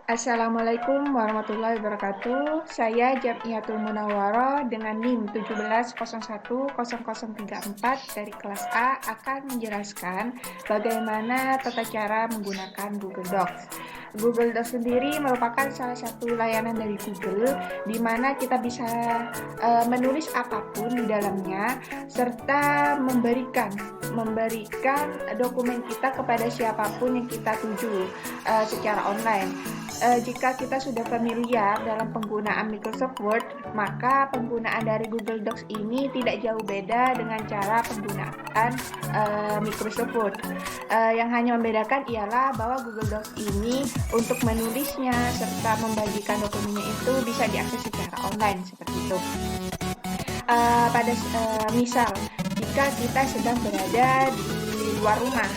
Assalamualaikum warahmatullahi wabarakatuh. Saya Jamiatul Munawwaroh dengan NIM 17010034 dari kelas A akan menjelaskan bagaimana tata cara menggunakan Google Docs. Google Docs sendiri merupakan salah satu layanan dari Google di mana kita bisa menulis apapun di dalamnya serta memberikan dokumen kita kepada siapapun yang kita tuju secara online. Jika kita sudah familiar dalam penggunaan Microsoft Word, maka penggunaan dari Google Docs ini tidak jauh beda dengan cara penggunaan Microsoft Word. Yang hanya membedakan ialah bahwa Google Docs ini untuk menulisnya serta membagikan dokumennya itu bisa diakses secara online seperti itu. Misal, jika kita sedang berada di luar rumah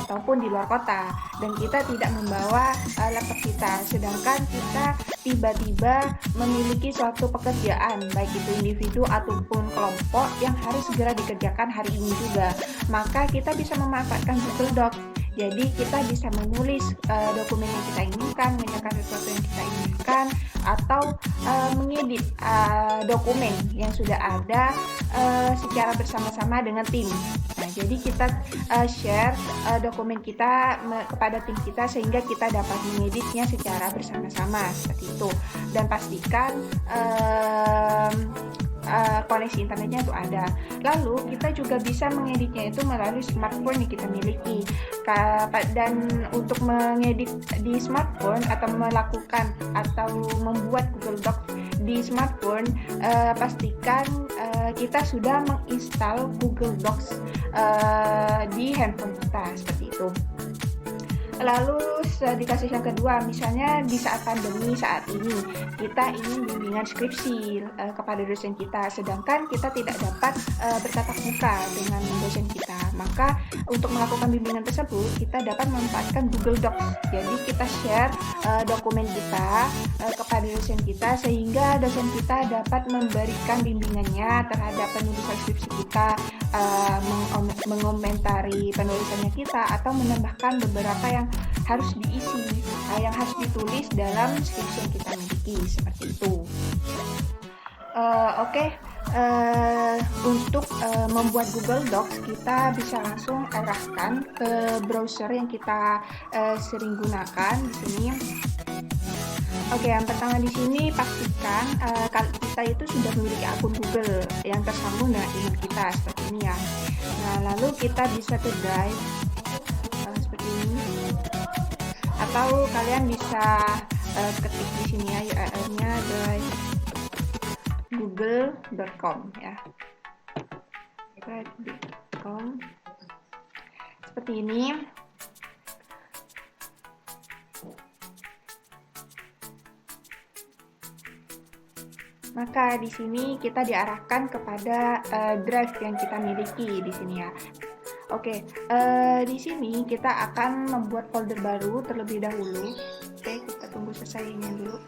ataupun di luar kota dan kita tidak membawa laptop kita, sedangkan kita tiba-tiba memiliki suatu pekerjaan baik itu individu ataupun kelompok yang harus segera dikerjakan hari ini juga, maka kita bisa memanfaatkan Google Docs. Jadi kita bisa menulis dokumen yang kita inginkan, mengerjakan sesuatu yang kita inginkan, atau mengedit dokumen yang sudah ada secara bersama-sama dengan tim. Nah, jadi kita share dokumen kita kepada tim kita sehingga kita dapat mengeditnya secara bersama-sama seperti itu. Dan pastikan koneksi internetnya itu ada. Lalu kita juga bisa mengeditnya itu melalui smartphone yang kita miliki. Dan untuk mengedit di smartphone atau melakukan atau membuat Google Docs di smartphone, pastikan kita sudah menginstal Google Docs di handphone kita seperti itu. Lalu dikasih yang kedua, misalnya di saat pandemi saat ini kita ingin bimbingan skripsi kepada dosen kita, sedangkan kita tidak dapat bertatap muka dengan dosen kita, maka untuk melakukan bimbingan tersebut kita dapat memanfaatkan Google Docs. Jadi kita share dokumen kita kepada dosen kita sehingga dosen kita dapat memberikan bimbingannya terhadap penulisan skripsi kita, mengomentari penulisannya kita, atau menambahkan beberapa yang harus diisi, yang harus ditulis dalam skripsi yang kita miliki seperti itu. Untuk membuat Google Docs kita bisa langsung arahkan ke browser yang kita sering gunakan di sini. Yang pertama di sini pastikan kalau kita itu sudah memiliki akun Google yang tersambung dengan email kita seperti ini ya. Nah, lalu kita bisa ke Drive seperti ini. Atau kalian bisa ketik di sini ya URL-nya google.com ya. Drive.com seperti ini. Maka di sini kita diarahkan kepada drive yang kita miliki di sini ya. Di sini kita akan membuat folder baru terlebih dahulu. Kita tunggu selesainya dulu.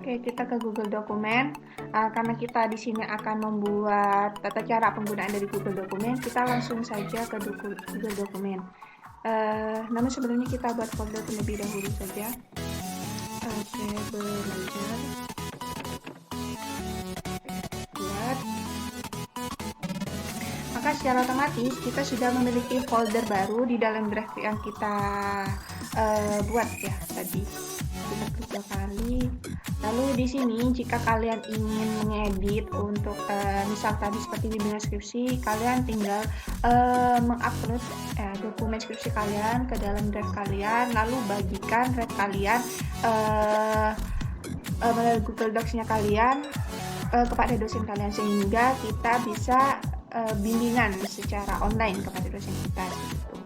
Kita ke Google Dokumen. Karena kita di sini akan membuat tata cara penggunaan dari Google Dokumen, kita langsung saja ke Google Dokumen. Namun sebelumnya kita buat folder terlebih dahulu saja. Belajar. Maka secara otomatis kita sudah memiliki folder baru di dalam drive yang kita buat ya tadi. Kita klik 2 kali. Lalu di sini jika kalian ingin mengedit untuk misal tadi seperti bimbingan skripsi, kalian tinggal mengupload dokumen skripsi kalian ke dalam drive kalian, lalu bagikan drive kalian melalui Google Docs-nya kalian kepada dosen kalian sehingga kita bisa bimbingan secara online kepada dosen kita gitu.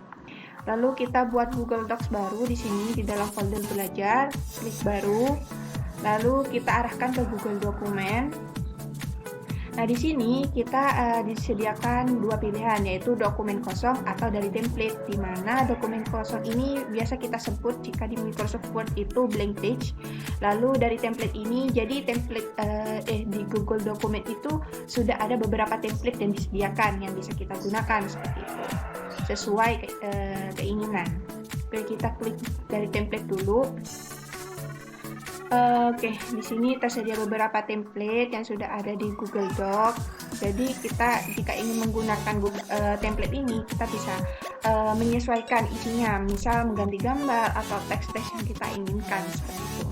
Lalu kita buat Google Docs baru di sini di dalam folder belajar, klik baru, lalu kita arahkan ke Google Dokumen. Nah, di sini kita disediakan dua pilihan, yaitu dokumen kosong atau dari template, di mana dokumen kosong ini biasa kita sebut jika di Microsoft Word itu blank page. Lalu dari template ini, jadi template di Google Dokumen itu sudah ada beberapa template yang disediakan yang bisa kita gunakan seperti itu, sesuai keinginan. Oke, kita klik dari template dulu. Oke, di sini tersedia beberapa template yang sudah ada di Google Doc. Jadi kita jika ingin menggunakan template ini, kita bisa menyesuaikan isinya, misal mengganti gambar atau teks-teks yang kita inginkan seperti itu.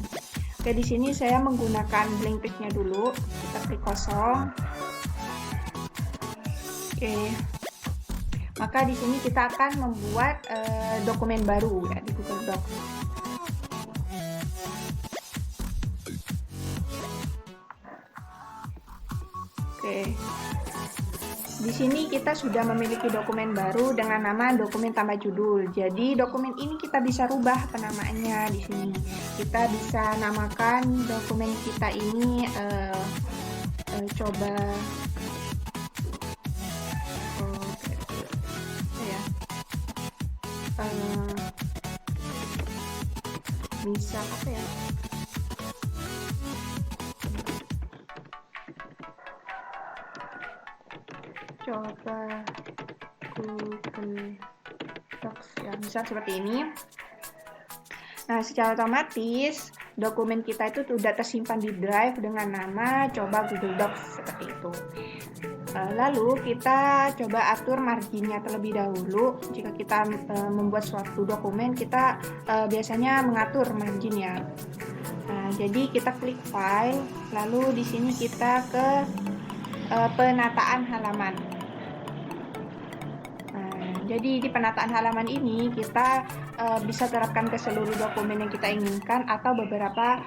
Oke, di sini saya menggunakan blank page-nya dulu. Kita klik kosong. Oke. Maka di sini kita akan membuat dokumen baru ya di Google Doc. Oke. Di sini kita sudah memiliki dokumen baru dengan nama dokumen tambah judul. Jadi dokumen ini kita bisa rubah penamaannya di sini. Kita bisa namakan dokumen kita ini coba bisa apa ya? Coba Google Docs ya, misal seperti ini. Nah, secara otomatis dokumen kita itu sudah tersimpan di drive dengan nama coba Google Docs seperti itu. Lalu kita coba atur marginnya terlebih dahulu. Jika kita membuat suatu dokumen, kita biasanya mengatur marginnya. Nah, jadi kita klik file, lalu di sini kita ke penataan halaman. Jadi di penataan halaman ini kita bisa terapkan ke seluruh dokumen yang kita inginkan atau beberapa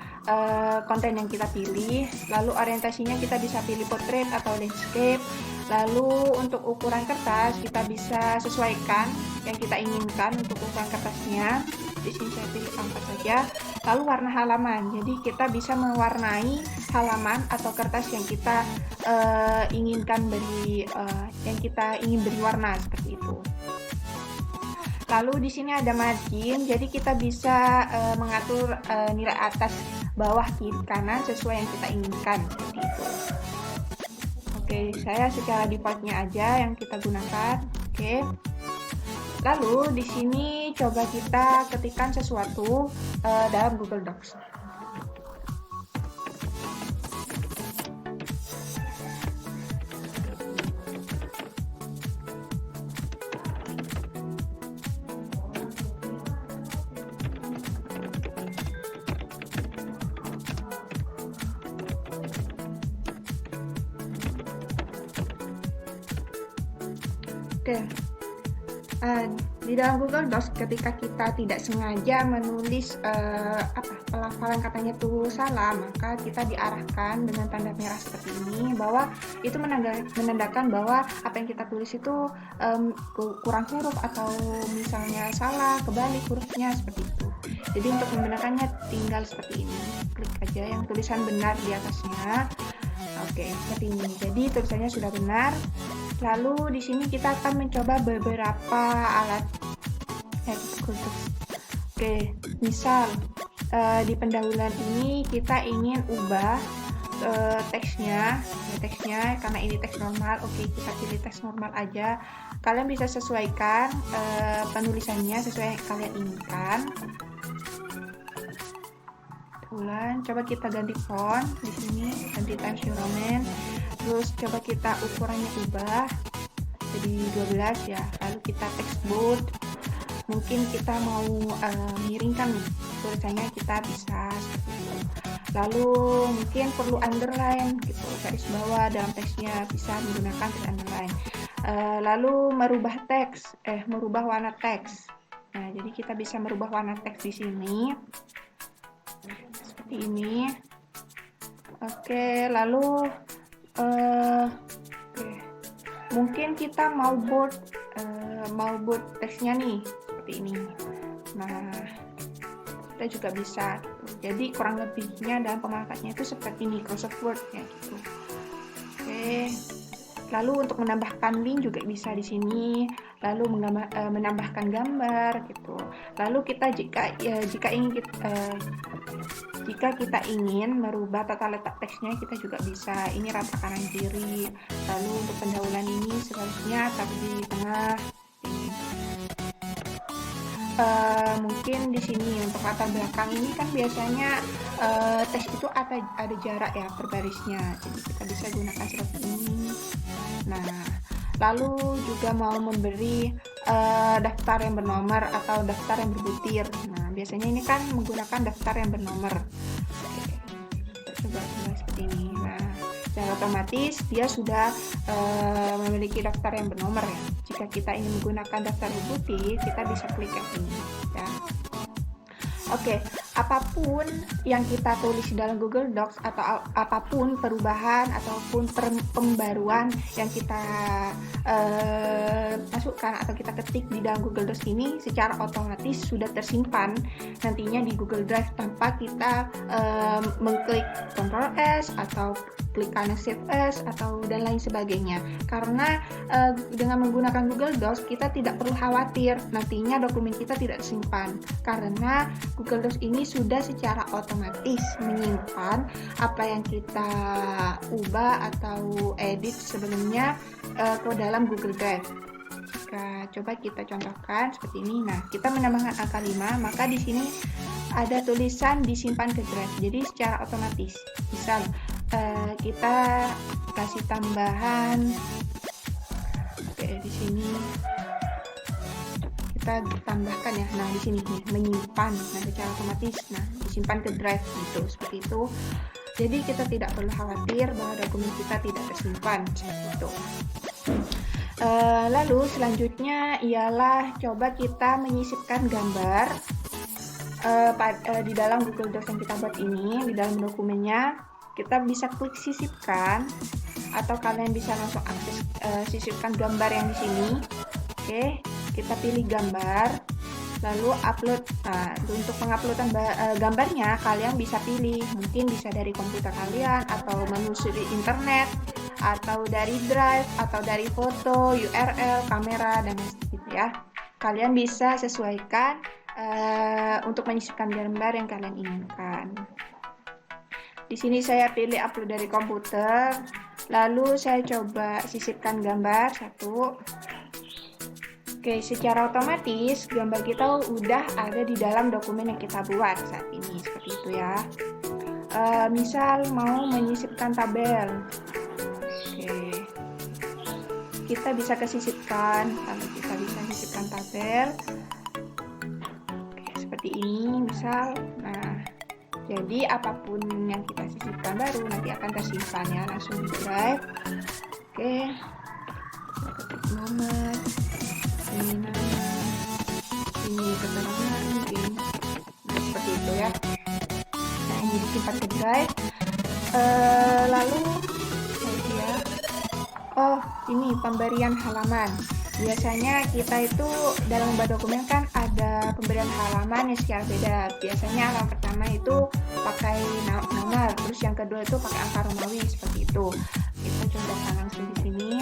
konten yang kita pilih. Lalu orientasinya kita bisa pilih portrait atau landscape. Lalu untuk ukuran kertas kita bisa sesuaikan yang kita inginkan untuk ukuran kertasnya. Di sini saya pilih A4 saja. Lalu warna halaman. Jadi kita bisa mewarnai halaman atau kertas yang kita inginkan yang kita ingin beri warna seperti itu. Lalu di sini ada margin, jadi kita bisa mengatur nilai atas, bawah, kiri, kanan sesuai yang kita inginkan seperti itu. Oke, saya secara defaultnya aja yang kita gunakan. Oke. Lalu di sini coba kita ketikkan sesuatu dalam Google Docs. Oke. Di dalam Google Docs ketika kita tidak sengaja menulis pelafalan katanya itu salah, maka kita diarahkan dengan tanda merah seperti ini bahwa itu menandakan bahwa apa yang kita tulis itu kurang huruf atau misalnya salah, kebalik hurufnya seperti itu. Jadi untuk membenarkannya tinggal seperti ini, klik aja yang tulisan benar di atasnya. Oke, seperti ini. Jadi tulisannya sudah benar. Lalu di sini kita akan mencoba beberapa alat Oke, misal di pendahuluan ini kita ingin ubah teksnya karena ini teks normal. Oke, kita pilih teks normal aja. Kalian bisa sesuaikan penulisannya sesuai yang kalian inginkan. Coba kita ganti font di sini, ganti Times New Roman. Terus coba kita ukurannya ubah jadi 12 ya. Lalu kita text bold. Mungkin kita mau miringkan tulisannya, kita bisa seperti itu. Lalu mungkin perlu underline gitu, garis bawah dalam teksnya bisa menggunakan teks underline. Lalu merubah warna teks. Nah, jadi kita bisa merubah warna teks di sini. Seperti ini. Oke, lalu mungkin kita mau bold teksnya nih seperti ini. Nah, kita juga bisa gitu. Jadi kurang lebihnya dalam pemanfaatnya itu seperti Microsoft Word ya gitu. Oke, Oke. Lalu untuk menambahkan link juga bisa di sini. Lalu menambahkan gambar gitu. Lalu kita jika kita ingin merubah tata letak teksnya, kita juga bisa. Ini rata kanan kiri. Lalu untuk pendahuluan ini seharusnya taruh di tengah. Mungkin di sini untuk latar belakang ini kan biasanya teks itu ada jarak ya per barisnya, jadi kita bisa gunakan seperti ini. Nah, lalu juga mau memberi daftar yang bernomor atau daftar yang berbutir. Nah, biasanya ini kan menggunakan daftar yang bernomor. Oke, kita coba seperti ini. Nah, secara otomatis dia sudah memiliki daftar yang bernomor ya. Jika kita ingin menggunakan daftar berbutir, kita bisa klik yang ini ya. Oke, apapun yang kita tulis di dalam Google Docs atau apapun perubahan ataupun pembaruan yang kita masukkan atau kita ketik di dalam Google Docs ini secara otomatis sudah tersimpan nantinya di Google Drive tanpa kita mengklik Ctrl S atau klik kanan Save As atau dan lain sebagainya. Karena dengan menggunakan Google Docs kita tidak perlu khawatir nantinya dokumen kita tidak tersimpan, karena Google Docs ini sudah secara otomatis menyimpan apa yang kita ubah atau edit sebelumnya ke dalam Google Drive. Coba kita contohkan seperti ini. Nah, kita menambahkan angka 5, maka di sini ada tulisan disimpan ke Drive. Jadi secara otomatis. Misal kita kasih tambahan, oke, di sini kita tambahkan ya. Nah, di sini nih menyimpan, nah secara otomatis, nah disimpan ke Drive gitu, seperti itu. Jadi kita tidak perlu khawatir bahwa dokumen kita tidak tersimpan seperti itu. Lalu selanjutnya ialah coba kita menyisipkan gambar di dalam Google Docs yang kita buat ini. Di dalam dokumennya kita bisa klik sisipkan atau kalian bisa langsung akses sisipkan gambar yang di sini. Oke, kita pilih gambar, lalu upload. Nah, untuk penguploadan gambarnya kalian bisa pilih, mungkin bisa dari komputer kalian atau menelusuri internet atau dari Drive atau dari foto, URL, kamera dan gitu ya. Kalian bisa sesuaikan untuk menyisipkan gambar yang kalian inginkan. Di sini saya pilih upload dari komputer, lalu saya coba sisipkan gambar satu. Oke, secara otomatis gambar kita udah ada di dalam dokumen yang kita buat saat ini, seperti itu ya. Misal mau menyisipkan tabel, oke, kita bisa kesisipkan, lalu kita bisa sisipkan tabel, oke, seperti ini misal. Nah, jadi apapun yang kita sisipkan baru nanti akan tersimpan ya langsung di Drive. Oke, ketik nomor, ini nama, ini keterangan mungkin, nah seperti itu ya. Nah, ini disimpan ke Drive. Lalu ya, oh ini pemberian halaman. Biasanya kita itu dalam membuat dokumen kan ada pemberian halaman yang secara beda. Biasanya halaman pertama itu pakai nomor, terus yang kedua itu pakai angka Romawi seperti itu. Kita contohkan langsung di sini.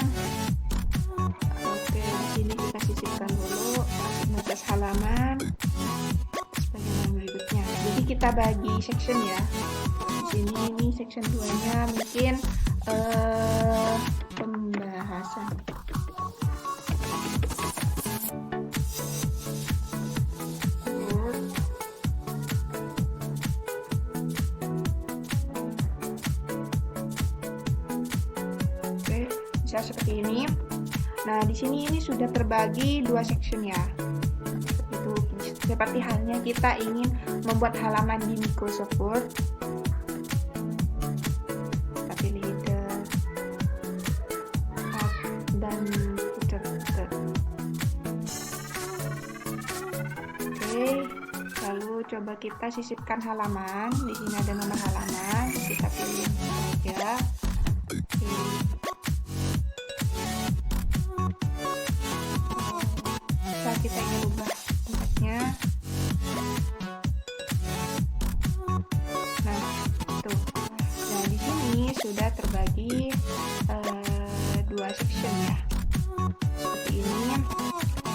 Oke, di sini kita sisipkan dulu 15 halaman sebagaimana berikutnya. Jadi kita bagi section ya. Di sini ini section 2-nya mungkin pembahasan. Bisa seperti ini. Nah, di sini ini sudah terbagi dua section ya. Itu seperti halnya kita ingin membuat halaman di Microsoft Word. Kita pilih header, dan footer. Oke, lalu coba kita sisipkan halaman. Di sini ada nomor halaman, kita pilih ya. Oke. Kita ingin ubah tempatnya. Nah, itu. Nah, di sini sudah terbagi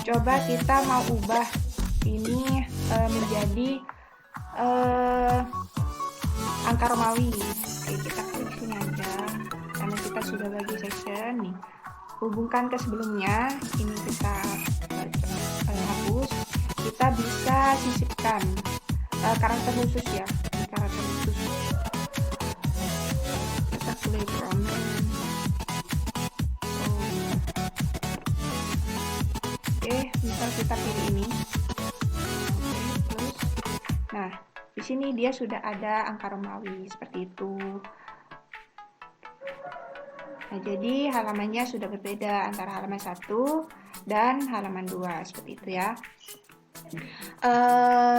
coba kita mau ubah ini menjadi angka Romawi. Oke, kita klik sini aja karena kita sudah bagi section nih. Hubungkan ke sebelumnya, ini kita hapus. Kita bisa sisipkan karakter khusus ya, karakter khusus. Kita klik comment. Oke, misal kita pilih ini. Terus, nah di sini dia sudah ada angka Romawi seperti itu. Nah, jadi halamannya sudah berbeda antara halaman 1 dan halaman 2 seperti itu ya.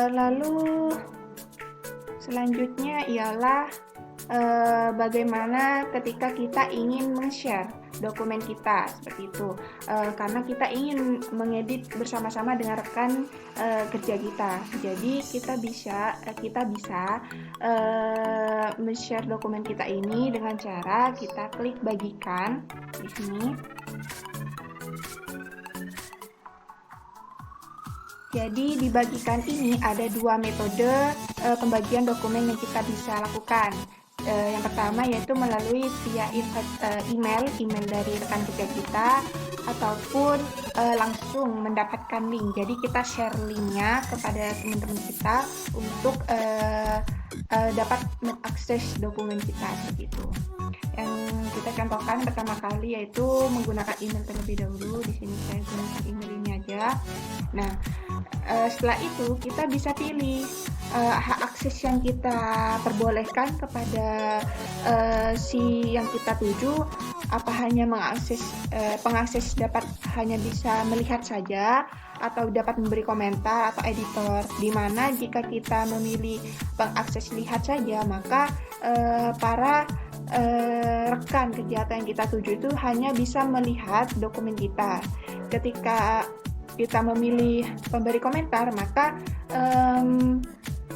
Lalu selanjutnya ialah bagaimana ketika kita ingin men-share dokumen kita seperti itu, karena kita ingin mengedit bersama-sama dengan rekan kerja kita. Jadi kita bisa men-share dokumen kita ini dengan cara kita klik bagikan di sini. Jadi dibagikan ini ada dua metode pembagian dokumen yang kita bisa lakukan. Yang pertama yaitu melalui via email dari rekan kerja kita, ataupun langsung mendapatkan link. Jadi kita share linknya kepada teman-teman kita untuk dapat mengakses dokumen kita seperti itu. Yang kita contohkan pertama kali yaitu menggunakan email terlebih dahulu. Di sini saya gunakan email ini aja. Nah, setelah itu kita bisa pilih hak akses yang kita perbolehkan kepada si yang kita tuju. Apa hanya pengakses dapat hanya bisa melihat saja, atau dapat memberi komentar atau editor. Dimana jika kita memilih pengakses lihat saja, maka para rekan kerja yang kita tuju itu hanya bisa melihat dokumen kita. Ketika kita memilih pemberi komentar, maka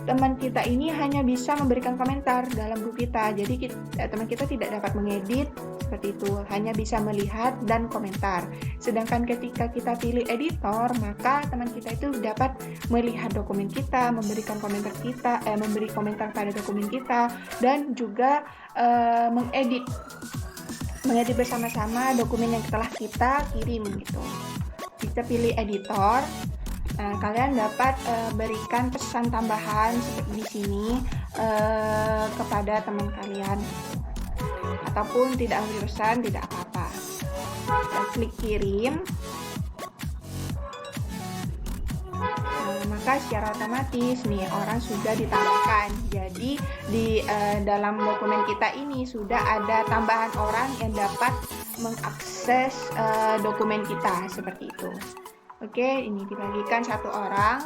teman kita ini hanya bisa memberikan komentar dalam grup kita. Jadi teman kita tidak dapat mengedit seperti itu, hanya bisa melihat dan komentar. Sedangkan ketika kita pilih editor, maka teman kita itu dapat melihat dokumen kita, memberikan komentar kita, memberi komentar pada dokumen kita, dan juga mengedit bersama-sama dokumen yang telah kita kirim gitu. Kita pilih editor. Nah, kalian dapat berikan pesan tambahan seperti di sini kepada teman kalian, ataupun tidak memberi pesan, tidak apa-apa. Kita klik kirim. Maka secara otomatis nih orang sudah ditambahkan. Jadi di dalam dokumen kita ini sudah ada tambahan orang yang dapat mengakses dokumen kita seperti itu. Oke, ini dibagikan satu orang.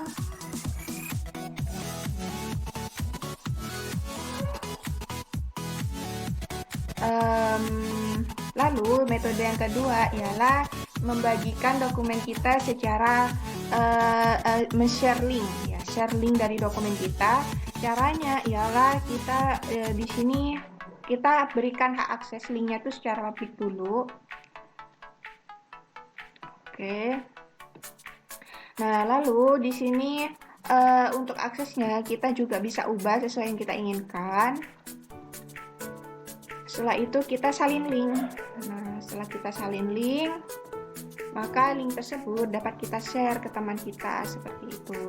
Lalu metode yang kedua ialah membagikan dokumen kita secara men-share link ya, share link dari dokumen kita. Caranya ialah kita di sini kita berikan hak akses linknya itu secara publik dulu. Oke. Nah, lalu di sini untuk aksesnya kita juga bisa ubah sesuai yang kita inginkan. Setelah itu kita salin link. Nah, setelah kita salin link, maka link tersebut dapat kita share ke teman kita seperti itu.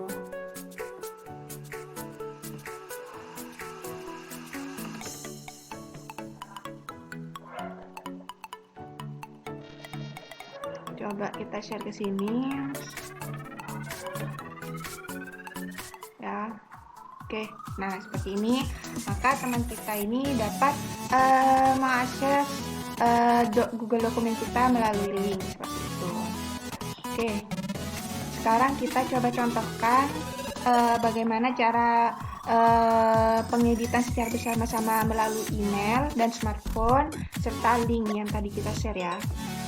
Coba kita share ke sini. Ya. Oke. Nah, seperti ini. Maka teman kita ini dapat mengakses Google dokumen kita melalui link seperti itu. Oke. Sekarang kita coba contohkan bagaimana cara pengeditan secara bersama-sama melalui email dan smartphone serta link yang tadi kita share ya.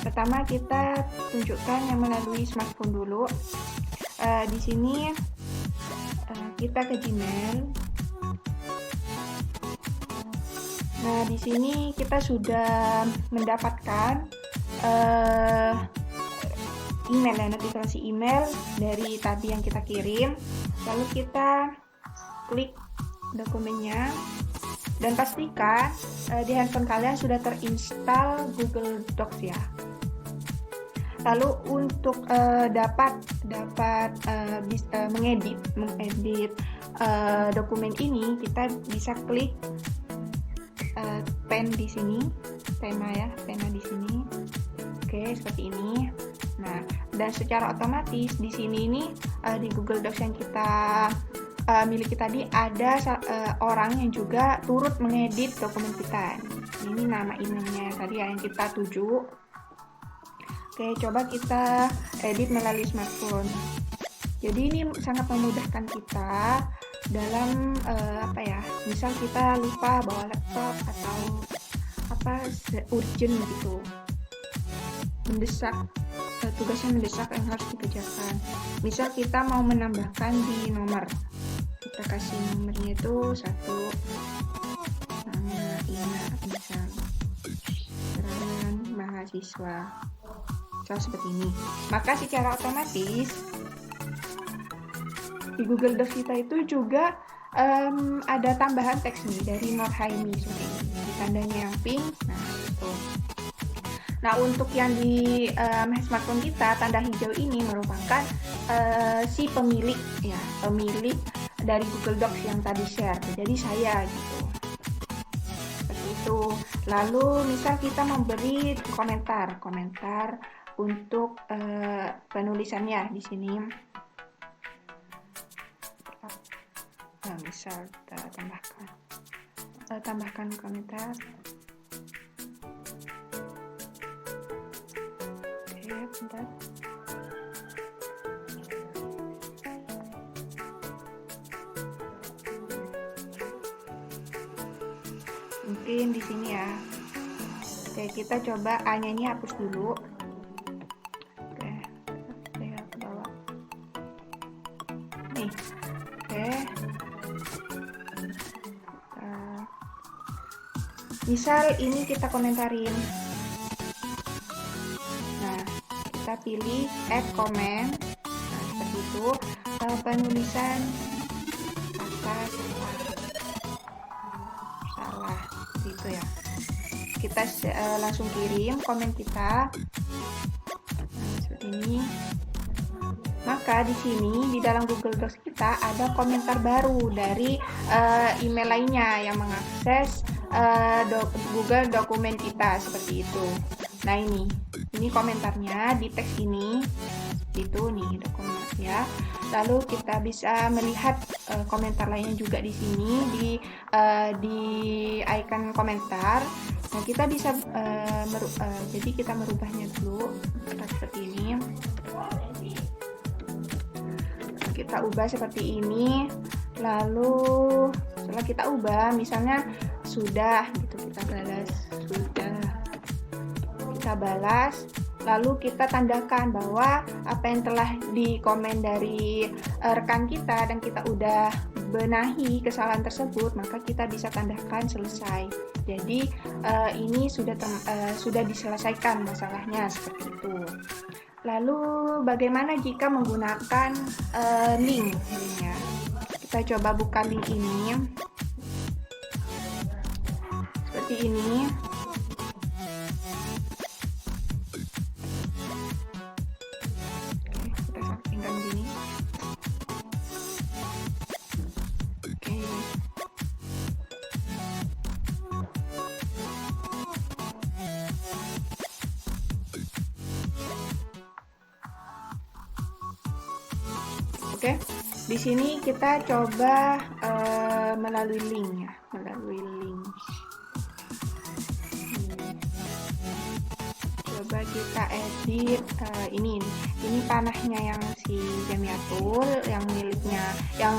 Pertama kita tunjukkan yang melalui smartphone dulu. Di sini kita ke Gmail. Nah, di sini kita sudah mendapatkan email ya, notifikasi email dari tadi yang kita kirim. Lalu kita klik dokumennya dan pastikan di handphone kalian sudah terinstall Google Docs ya. Lalu untuk dapat mengedit dokumen ini, kita bisa klik pen di sini, pena di sini. Oke, seperti ini. Nah, dan secara otomatis di sini ini di Google Docs yang kita miliki tadi ada orang yang juga turut mengedit dokumen kita. Ini nama emailnya tadi yang kita tuju. Oke, coba kita edit melalui smartphone. Jadi ini sangat memudahkan kita dalam misal kita lupa bawa laptop atau urgent gitu, mendesak, tugasnya mendesak yang harus dikerjakan. Misal kita mau menambahkan di nomor, kita kasih nomornya itu 1, nama email misal mahasiswa, seperti ini. Maka secara otomatis di Google Docs kita itu juga ada tambahan teks nih dari Nurhaimi seperti ini, di tandanya yang pink. Nah, itu. Nah, untuk yang di smartphone kita, tanda hijau ini merupakan si pemilik ya, pemilik dari Google Docs yang tadi share. Jadi saya gitu. Seperti itu. Lalu misal kita memberi komentar untuk penulisannya di sini. Nah, misal kita tambahkan komentar. Oke, bentar. Mungkin di sini ya. Oke, kita coba A-nya ini hapus dulu. Oke, saya ke bawah. Nih, oke. Misal ini kita komentarin. Nah, kita pilih add comment. Nah, seperti itu. Penulisan kata salah, gitu ya. Kita langsung kirim komen kita. Nah, seperti ini. Maka di sini di dalam Google Docs kita ada komentar baru dari email lainnya yang mengakses Google dokumen kita seperti itu. Nah, ini komentarnya di teks ini, itu nih dokumen ya. Lalu kita bisa melihat komentar lainnya juga di sini di icon komentar. Nah, kita bisa jadi kita merubahnya dulu seperti ini. Kita ubah seperti ini. Lalu setelah kita ubah, misalnya sudah gitu, kita balas sudah, kita balas, lalu kita tandakan bahwa apa yang telah dikomen dari rekan kita dan kita udah benahi kesalahan tersebut, maka kita bisa tandakan selesai. Jadi ini sudah diselesaikan masalahnya, seperti itu. Lalu bagaimana jika menggunakan linknya? Kita coba buka link ini. Seperti ini. Oke, kita sampingkan gini. Oke. Oke. Di sini kita coba melalui link ya, melalui link. Coba kita edit ini panahnya yang si Jamiatul, yang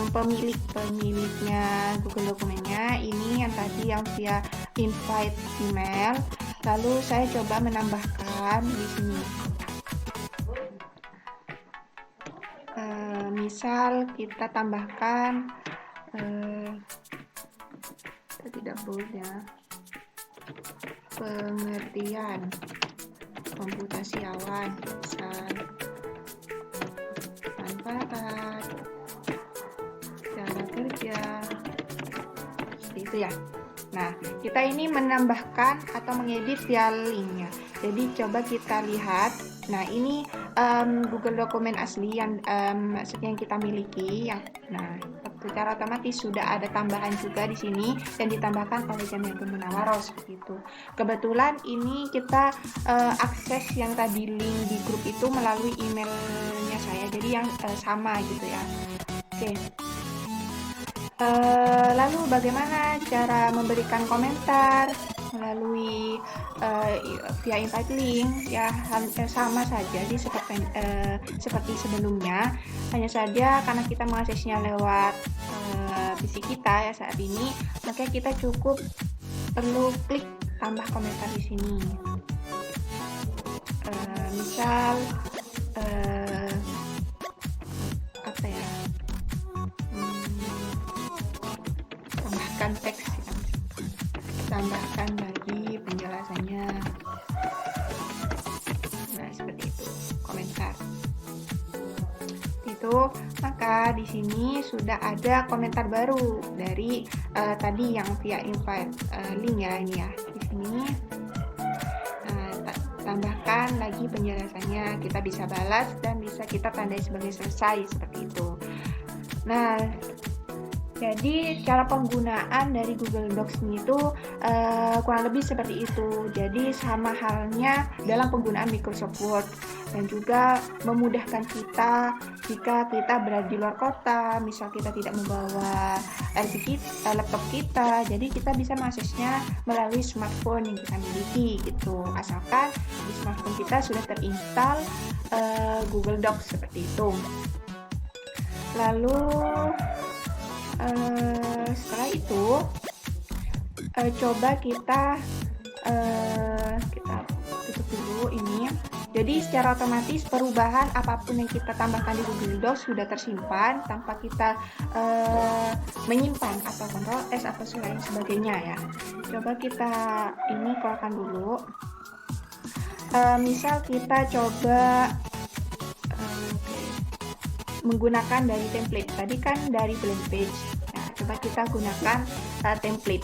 pemiliknya Google dokumennya. Ini yang tadi yang via invite email. Lalu saya coba menambahkan di sini. Misal kita tambahkan tidak bold ya, pengertian komputasi awan misal gitu ya. Nah, kita ini menambahkan atau mengedit via link ya. Jadi coba kita lihat. Nah, ini Google Dokumen asli yang kita miliki. Nah, secara otomatis sudah ada tambahan juga di sini dan ditambahkan oleh Jamiatul Munawaroh seperti itu. Kebetulan ini kita akses yang tadi link di grup itu melalui emailnya saya. Jadi yang sama gitu ya. Oke. Lalu bagaimana cara memberikan komentar melalui via invite link ya, sama saja seperti sebelumnya, hanya saja karena kita mengaksesnya lewat PC kita ya saat ini, maka kita cukup perlu klik tambah komentar di sini. Misal apa ya, tambahkan teks, tambahkan lagi penjelasannya. Nah, seperti itu komentar itu. Maka di sini sudah ada komentar baru dari tadi yang via invite link ya, ini ya di sini. Tambahkan lagi penjelasannya, kita bisa balas dan bisa kita tandai sebagai selesai seperti itu. Nah, jadi cara penggunaan dari Google Docs itu kurang lebih seperti itu. Jadi sama halnya dalam penggunaan Microsoft Word, dan juga memudahkan kita jika kita berada di luar kota, misal kita tidak membawa laptop kita, jadi kita bisa mengaksesnya melalui smartphone yang kita miliki gitu. Asalkan di smartphone kita sudah terinstall Google Docs seperti itu. Lalu setelah itu coba kita tutup dulu ini. Jadi secara otomatis perubahan apapun yang kita tambahkan di Google Docs sudah tersimpan tanpa kita menyimpan atau Ctrl S atau lain sebagainya ya. Coba kita ini keluarkan dulu. Misal kita coba menggunakan dari template. Tadi kan dari blank page. Nah, coba kita gunakan template.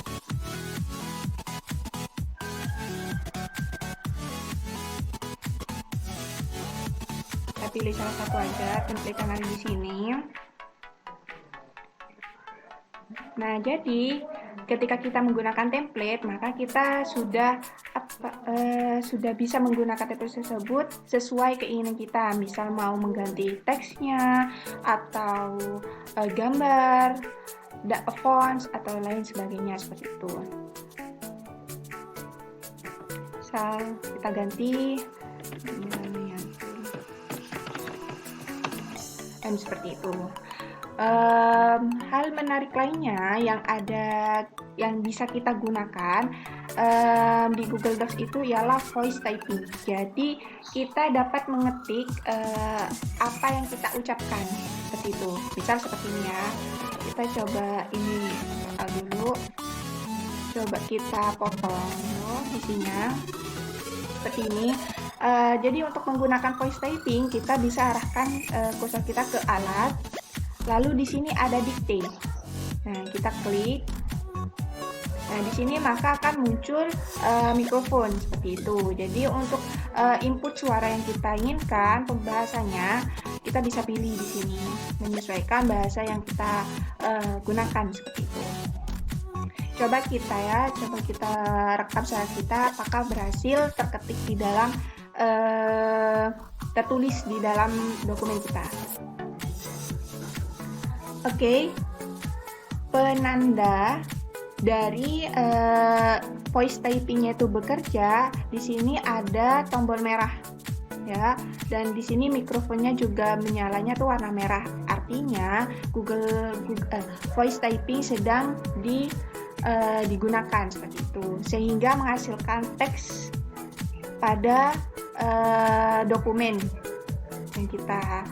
Kita pilih salah satu aja template yang ada di sini. Nah, jadi ketika kita menggunakan template, maka kita sudah bisa menggunakan template tersebut sesuai keinginan kita. Misal mau mengganti teksnya atau gambar, fonts atau lain sebagainya seperti itu. Misal kita ganti seperti itu. Hal menarik lainnya yang bisa kita gunakan di Google Docs itu ialah voice typing. Jadi kita dapat mengetik apa yang kita ucapkan seperti itu. Misal seperti ini ya. Kita coba ini dulu. Coba kita potong isinya seperti ini. Jadi untuk menggunakan voice typing kita bisa arahkan kursor kita ke alat. Lalu di sini ada dictate. Nah, kita klik. Nah, di sini maka akan muncul mikrofon seperti itu. Jadi untuk input suara yang kita inginkan pembahasannya, kita bisa pilih di sini menyesuaikan bahasa yang kita gunakan seperti itu. Coba kita rekam suara kita apakah berhasil terketik di dalam tertulis di dalam dokumen kita. Oke, penanda dari voice typingnya itu bekerja, di sini ada tombol merah ya, dan di sini mikrofonnya juga menyalanya tuh warna merah. Artinya Google voice typing sedang digunakan seperti itu, sehingga menghasilkan teks pada dokumen yang kita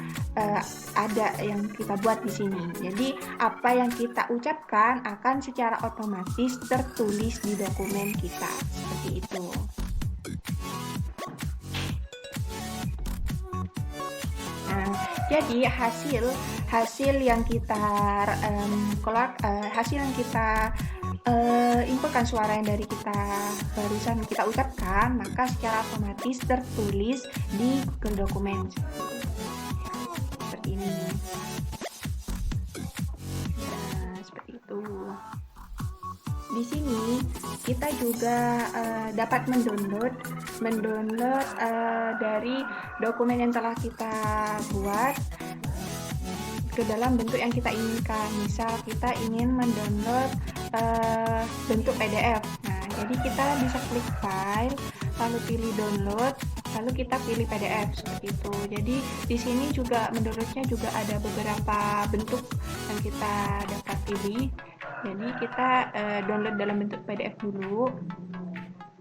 yang kita buat di sini. Jadi apa yang kita ucapkan akan secara otomatis tertulis di dokumen kita seperti itu. Nah, jadi hasil yang kita inputkan suara yang dari kita barusan kita ucapkan, maka secara otomatis tertulis di Google Dokumen seperti ini. Nah, seperti itu. Di sini kita juga dapat mendownload dari dokumen yang telah kita buat ke dalam bentuk yang kita inginkan. Misal kita ingin mendownload bentuk PDF. Nah, jadi kita bisa klik file, lalu pilih download, lalu kita pilih PDF seperti itu. Jadi di sini juga mendownloadnya juga ada beberapa bentuk yang kita dapat pilih. Jadi kita download dalam bentuk PDF dulu.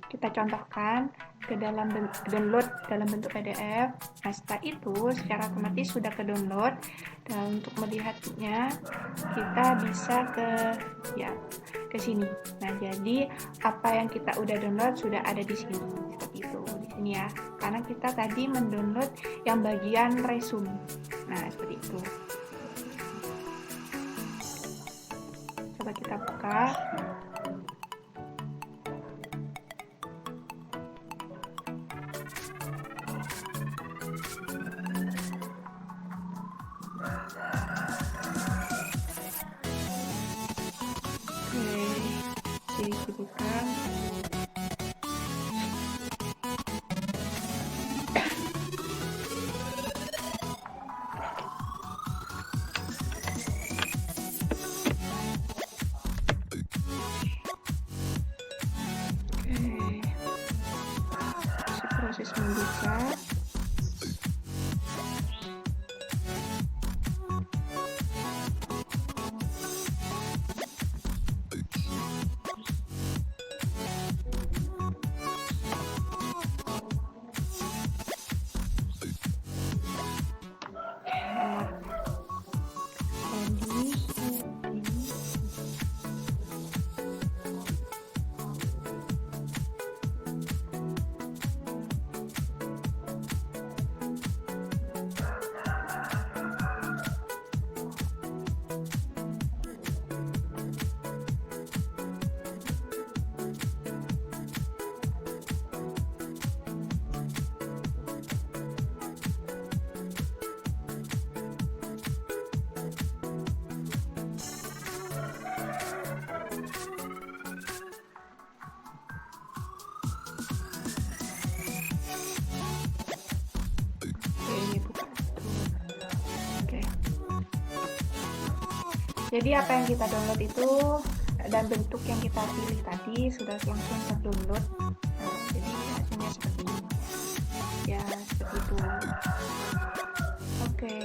Kita contohkan ke dalam download dalam bentuk PDF. Nah, setelah itu secara otomatis sudah ke download. Dan untuk melihatnya kita bisa ke sini. Nah, jadi apa yang kita udah download sudah ada di sini seperti itu di sini ya. Karena kita tadi mendownload yang bagian resume. Nah, seperti itu. Coba kita buka. Dibuka. Proses membuka. Jadi apa yang kita download itu dan bentuk yang kita pilih tadi sudah langsung terdownload. Nah, jadi hasilnya seperti ini. Ya, seperti itu. Oke.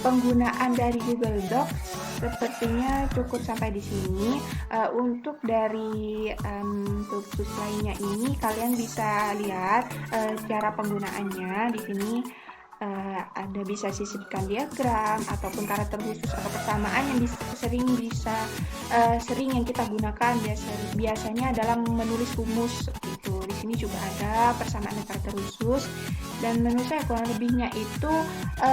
Penggunaan dari Google Docs sepertinya cukup sampai di sini. Untuk dari tools lainnya ini kalian bisa lihat cara penggunaannya di sini. Ada bisa sisipkan diagram ataupun karakter khusus atau persamaan yang sering yang kita gunakan biasanya dalam menulis rumus itu. Di sini juga ada persamaan karakter khusus dan menurut saya kurang lebihnya itu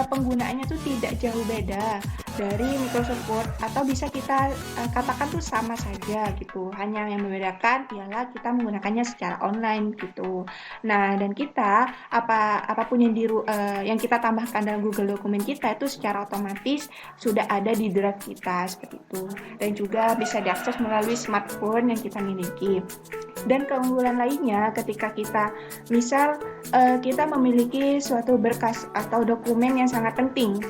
penggunaannya tuh tidak jauh beda dari Microsoft Word atau bisa kita katakan tuh sama saja gitu. Hanya yang membedakan ialah kita menggunakannya secara online gitu. Nah, dan kita apapun yang kita tambahkan dalam Google Dokumen kita itu secara otomatis sudah ada di drive kita seperti itu, dan juga bisa diakses melalui smartphone yang kita miliki. Dan keunggulan lainnya ketika kita misal kita memiliki suatu berkas atau dokumen yang sangat penting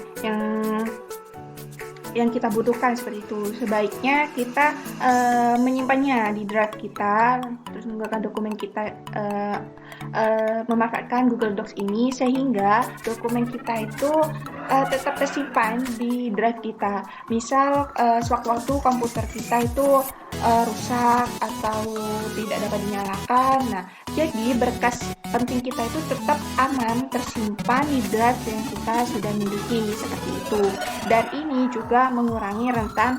yang kita butuhkan seperti itu, sebaiknya kita menyimpannya di drive kita, terus menggunakan dokumen kita memanfaatkan Google Docs ini sehingga dokumen kita itu tetap tersimpan di drive kita. Misal sewaktu-waktu komputer kita itu rusak atau tidak dapat dinyalakan, nah jadi berkas penting kita itu tetap aman tersimpan di drive yang kita sudah miliki seperti itu. Dan ini juga mengurangi rentan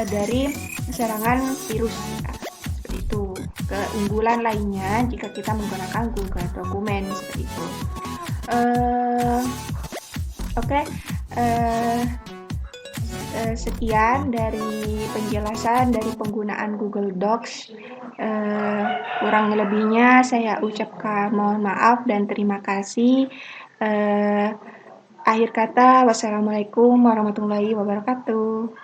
dari serangan virus seperti itu. Keunggulan lainnya jika kita menggunakan Google Dokumen seperti itu. sekian dari penjelasan dari penggunaan Google Docs. Kurang lebihnya saya ucapkan mohon maaf dan terima kasih. Akhir kata, wassalamualaikum warahmatullahi wabarakatuh.